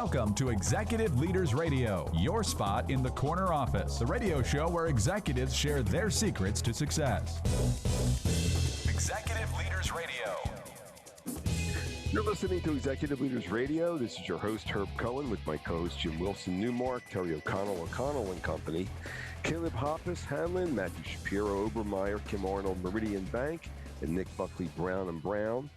Welcome to Executive Leaders Radio, your spot in the corner office, the radio show where executives share their secrets to success. Executive Leaders Radio. You're listening to Executive Leaders Radio. This is your host, Herb Cohen, with my co-host, Jim Wilson, Newmark, Terry O'Connell and Company, Caleb Hoppus, Hanlon, Matthew Shapiro, Obermeyer, Kim Arnold, Meridian Bank, and Nick Buckley, Brown & Brown.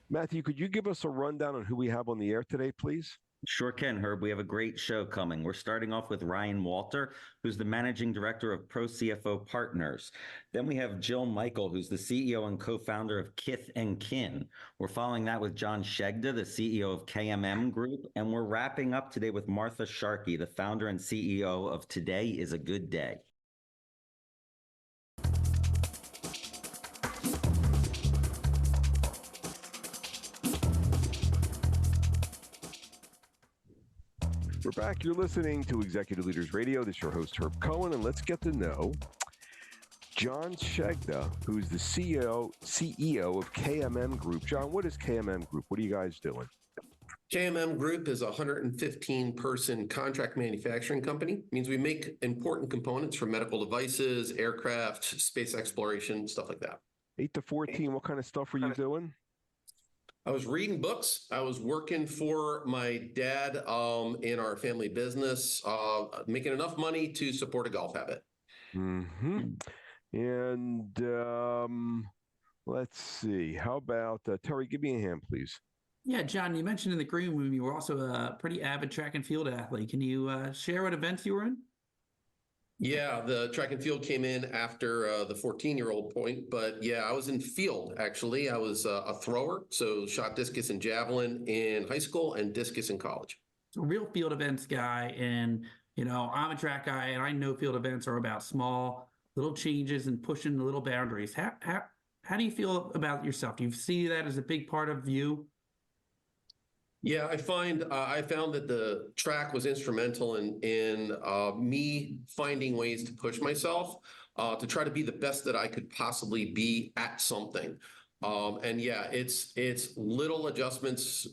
Matthew, could you give us a rundown on who we have on the air today, please? Sure can, Herb. We have a great show coming. We're starting off with Ryan Walter, who's the Managing Director of Pro CFO Partners. Then we have Jill Michael, who's the CEO and co-founder of Kith & Kin. We're following that with John Shegda, the CEO of KMM Group. And we're wrapping up today with Martha Sharkey, the founder and CEO of Today is a Good Day. We're back. You're listening to Executive Leaders Radio. This is your host, Herb Cohen, and let's get to know John Shegda, who's the CEO of KMM Group. John, what is KMM Group? What are you guys doing? KMM Group is a 115-person contract manufacturing company. It means we make important components for medical devices, aircraft, space exploration, stuff like that. 8 to 14, what kind of stuff were you doing? I was reading books. I was working for my dad in our family business, making enough money to support a golf habit. Mm-hmm. And let's see. How about Terry? Give me a hand, please. Yeah, John, you mentioned in the green room you were also a pretty avid track and field athlete. Can you share what events you were in? Yeah, the track and field came in after the 14-year-old point, but yeah, I was in field, actually. I was a thrower, so shot discus and javelin in high school and discus in college. A real field events guy, and I'm a track guy, and I know field events are about small little changes and pushing the little boundaries. How do you feel about yourself? Do you see that as a big part of you? Yeah, I found that the track was instrumental in me finding ways to push myself, to try to be the best that I could possibly be at something. And yeah, it's little adjustments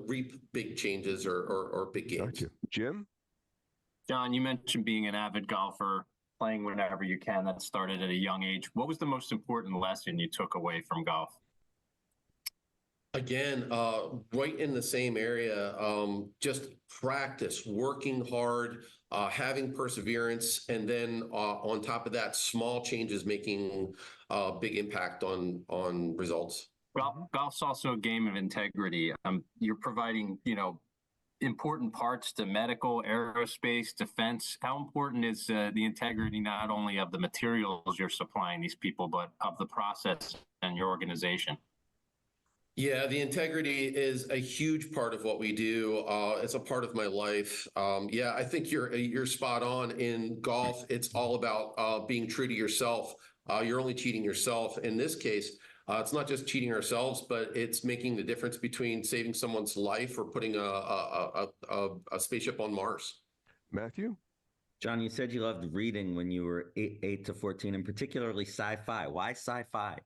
reap big changes or big gains. Gotcha. Jim? John, you mentioned being an avid golfer, playing whenever you can. That started at a young age. What was the most important lesson you took away from golf? Again, right in the same area, just practice, working hard, having perseverance, and then on top of that, small changes making a big impact on results. Golf's also a game of integrity. You're providing, important parts to medical, aerospace, defense. How important is the integrity not only of the materials you're supplying these people, but of the process and your organization? Yeah, the integrity is a huge part of what we do. It's a part of my life. Yeah, I think you're spot on. In golf, it's all about being true to yourself. You're only cheating yourself. In this case, it's not just cheating ourselves, but it's making the difference between saving someone's life or putting a spaceship on Mars. Matthew? John, you said you loved reading when you were 8 to 14, and particularly sci-fi. Why sci-fi?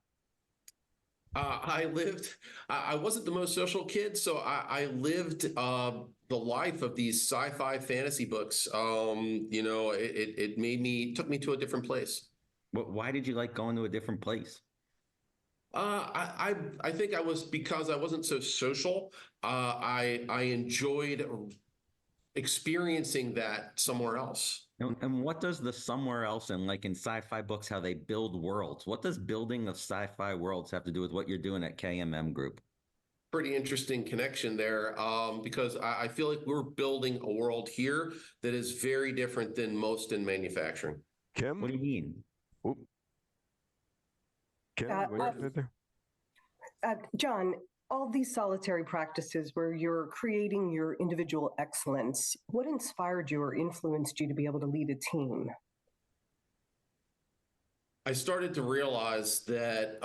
I wasn't the most social kid, so I lived the life of these sci-fi fantasy books. It took me to a different place. Why did you like going to a different place? I think because I wasn't so social. I enjoyed experiencing that somewhere else. And what does the somewhere else, and like in sci-fi books, how they build worlds, what does building of sci-fi worlds have to do with what you're doing at KMM Group? Pretty interesting connection there, because I feel like we're building a world here that is very different than most in manufacturing. Kim? What do you mean? Oop. Kim, John, all these solitary practices where you're creating your individual excellence, what inspired you or influenced you to be able to lead a team? I started to realize that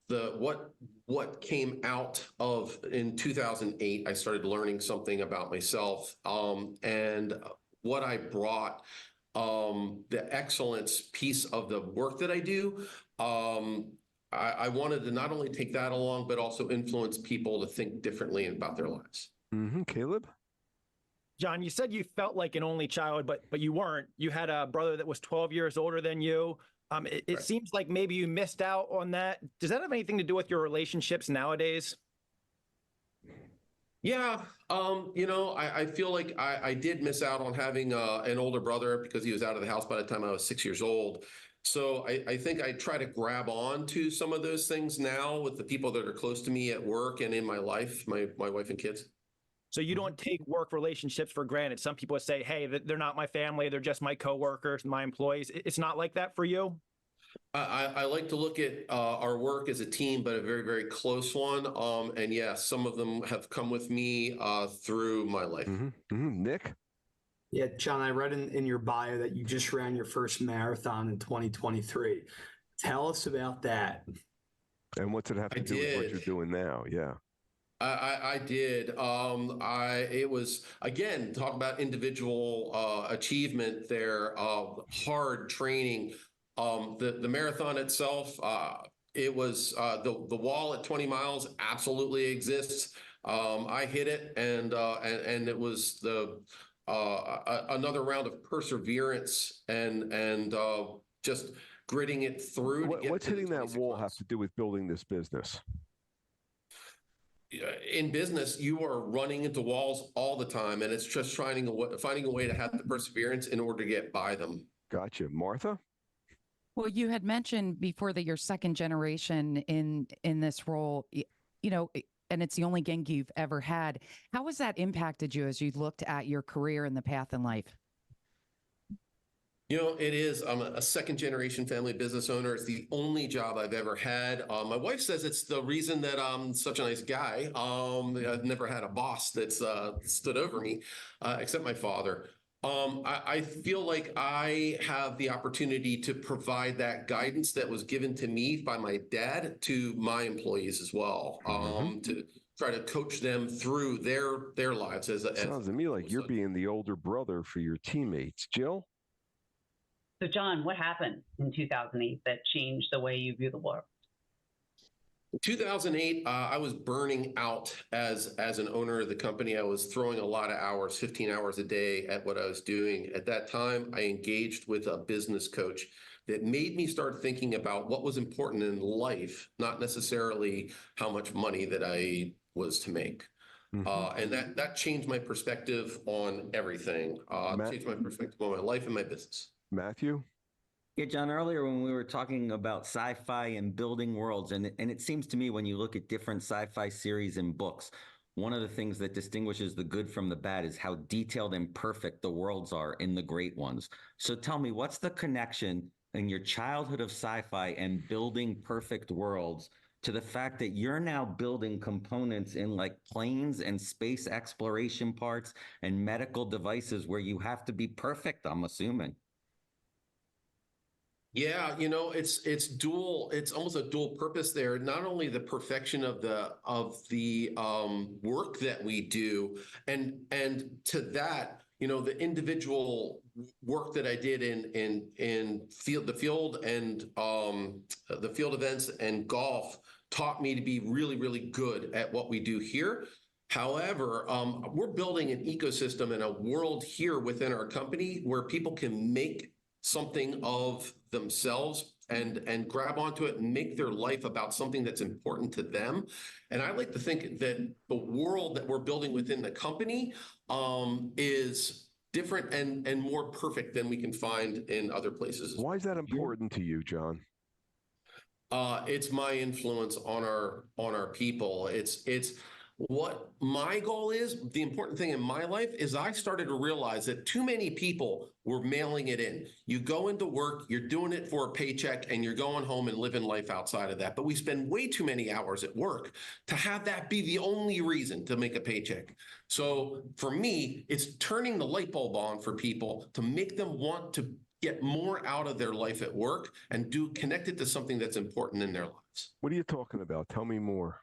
what came out of in 2008, I started learning something about myself, and what I brought, the excellence piece of the work that I do. I wanted to not only take that along, but also influence people to think differently about their lives. Caleb? John, you said you felt like an only child, but you weren't. You had a brother that was 12 years older than you. It Right. seems like maybe you missed out on that. Does that have anything to do with your relationships nowadays? Yeah, I feel like I did miss out on having an older brother because he was out of the house by the time I was 6 years old. So I think I try to grab on to some of those things now with the people that are close to me at work and in my life, my wife and kids. So you don't take work relationships for granted. Some people say, hey, they're not my family. They're just my coworkers, my employees. It's not like that for you? I like to look at our work as a team, but a very, very close one. And yes, some of them have come with me through my life. Nick? Yeah, John, I read in your bio that you just ran your first marathon in 2023. Tell us about that. And what's it have to do with what you're doing now? Yeah. I did. It was, again, talk about individual achievement there, hard training. The marathon itself, it was the wall at 20 miles absolutely exists. I hit it, and it was another round of perseverance and just gritting it through. What's hitting that wall have to do with building this business? In business, you are running into walls all the time, and it's just finding a way to have the perseverance in order to get by them. Gotcha. Martha? Well, you had mentioned before that you're second generation in this role, and it's the only gig you've ever had. How has that impacted you as you looked at your career and the path in life? It is. I'm a second generation family business owner. It's the only job I've ever had. My wife says it's the reason that I'm such a nice guy. I've never had a boss that's stood over me, except my father. I feel like I have the opportunity to provide that guidance that was given to me by my dad to my employees as well, to try to coach them through their lives. Sounds to me like you're being the older brother for your teammates. Jill? So, John, what happened in 2008 that changed the way you view the world? In 2008, I was burning out as an owner of the company. I was throwing a lot of hours, 15 hours a day at what I was doing. At that time, I engaged with a business coach that made me start thinking about what was important in life, not necessarily how much money that I was to make. And that changed my perspective on everything. Changed my perspective on my life and my business. Matthew? Yeah, John, earlier when we were talking about sci-fi and building worlds, and it seems to me when you look at different sci-fi series and books, one of the things that distinguishes the good from the bad is how detailed and perfect the worlds are in the great ones. So tell me, what's the connection in your childhood of sci-fi and building perfect worlds to the fact that you're now building components in like planes and space exploration parts and medical devices where you have to be perfect, I'm assuming? Yeah, it's dual. It's almost a dual purpose there. Not only the perfection of the work that we do, and to that, the individual work that I did in the field events and golf taught me to be really, really good at what we do here. However, we're building an ecosystem and a world here within our company where people can make something of themselves and grab onto it and make their life about something that's important to them. And I like to think that the world that we're building within the company is different and more perfect than we can find in other places. Why is that important to you, John? It's my influence on our people. It's what my goal is. The important thing in my life is I started to realize that too many people were mailing it in. You go into work, you're doing it for a paycheck, and you're going home and living life outside of that. But we spend way too many hours at work to have that be the only reason to make a paycheck. So for me, it's turning the light bulb on for people to make them want to get more out of their life at work and connect it to something that's important in their lives. What are you talking about? Tell me more.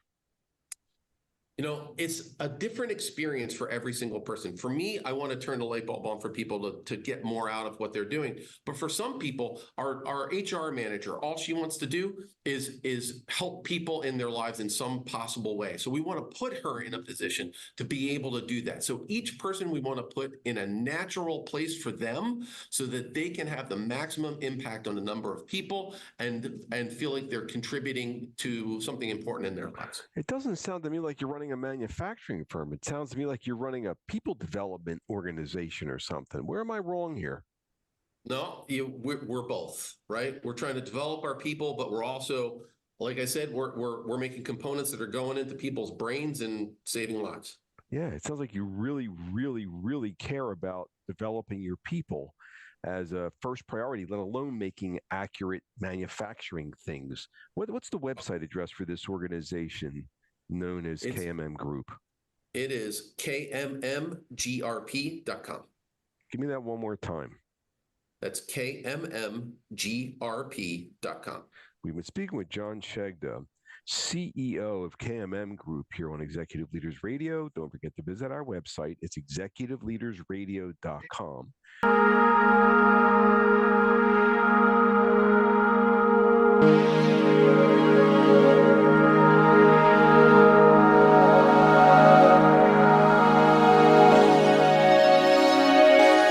It's a different experience for every single person. For me, I want to turn the light bulb on for people to get more out of what they're doing. But for some people, our HR manager, all she wants to do is help people in their lives in some possible way. So we want to put her in a position to be able to do that. So each person we want to put in a natural place for them so that they can have the maximum impact on a number of people and feel like they're contributing to something important in their lives. It doesn't sound to me like you're running a manufacturing firm. It sounds to me like you're running a people development organization or something. Where am I wrong here? No, we're both, right? We're trying to develop our people, but we're also, like I said, we're making components that are going into people's brains and saving lives. Yeah, it sounds like you really, really, really care about developing your people as a first priority, let alone making accurate manufacturing things. What's the website address for this organization known as KMM Group? It is kmmgrp.com. Give me that one more time. That's kmmgrp.com. We've been speaking with John Shegda, CEO of KMM Group here on Executive Leaders Radio. Don't forget to visit our website. It's executiveleadersradio.com.